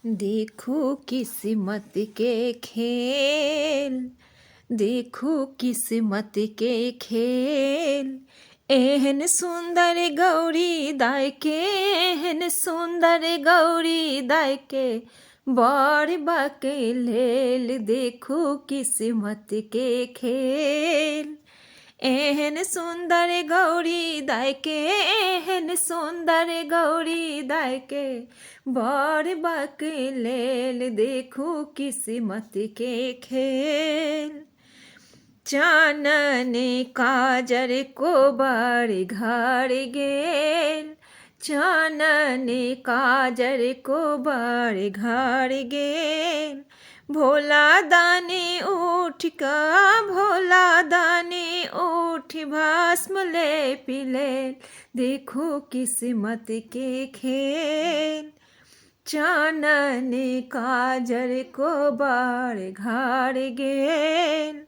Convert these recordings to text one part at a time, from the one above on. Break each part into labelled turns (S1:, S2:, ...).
S1: देखो किस्मत के खेल, देखो किस्मत के खेल। एहन सुंदर गौरी दाय के, एहन सुंदर गौरी दाय के, बड़ बाके लेल। देखो किस्मत के खेल, एहन सुंदर गौरी दाय के, एहन सुंदर गौरी दाय के, बड़ बाके लेल। देखो किस्मत के खेल। चानन काजर को बार घर गेल, चानन काजर को बार घर गेल। भोला दानी उठ का, भोला दानी उठ भस्म ले पिले। देखो किस्मत के खेल। चानन काजर को बार घर गेल,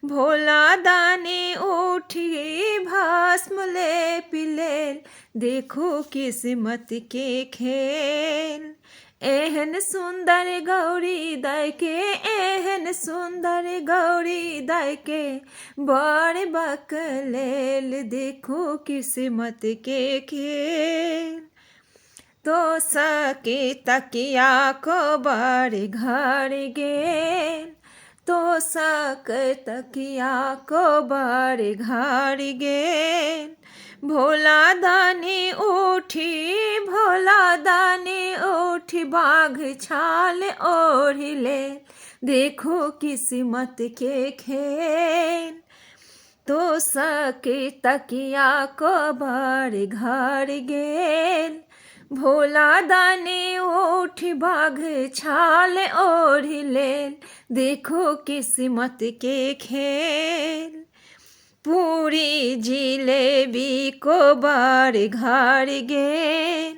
S1: भोला दानी उठी भस्म ले पिलेल। देखो किस्मत के खेल। एहन सुंदर गौरी दाय के, एहन सुंदर गौरी दाय के, बड़ बकलेल। देखो किस्मत के खेल। तो सके तकिया को बार घर गेल, तो सक तकिया को बार घर गेल। भोला दानी उठी, भोला दानी उठी बाघ छाल ओढ़ी ले। देखो किस्मत के खेल। तो सके तकिया को बार घर गेल, भोला दानी उठ बाघ छाल ओढ़ी लेल। देखो किस्मत के खेल। पूरी जिलेबी को बार घर गेल,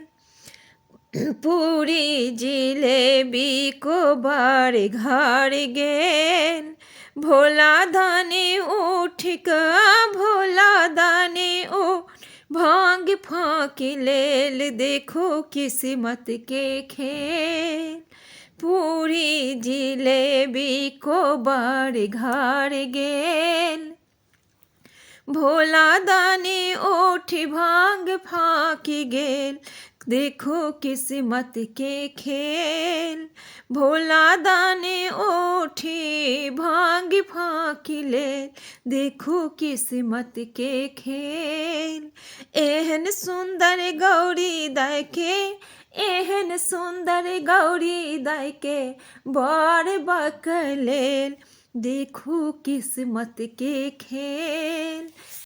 S1: पूरी जिलेबी को बार घर गेल। भोला दानी उठ का, भोला दानी उठ भांग फाँकी लेल। देखो किस्मत के खेल। पूरी जिलेबी को बार घर गेल, भोला दानी उठ भांग फाँकी गेल। देखो किस्मत के खेल। भोला दानी उठी भांग फाँकी ले। देखो किस्मत के खेल। एहन सुंदर गौरी दाय के, एहन सुंदर गौरी दाय के, बड़ बकलेल। देखो किस्मत के खेल।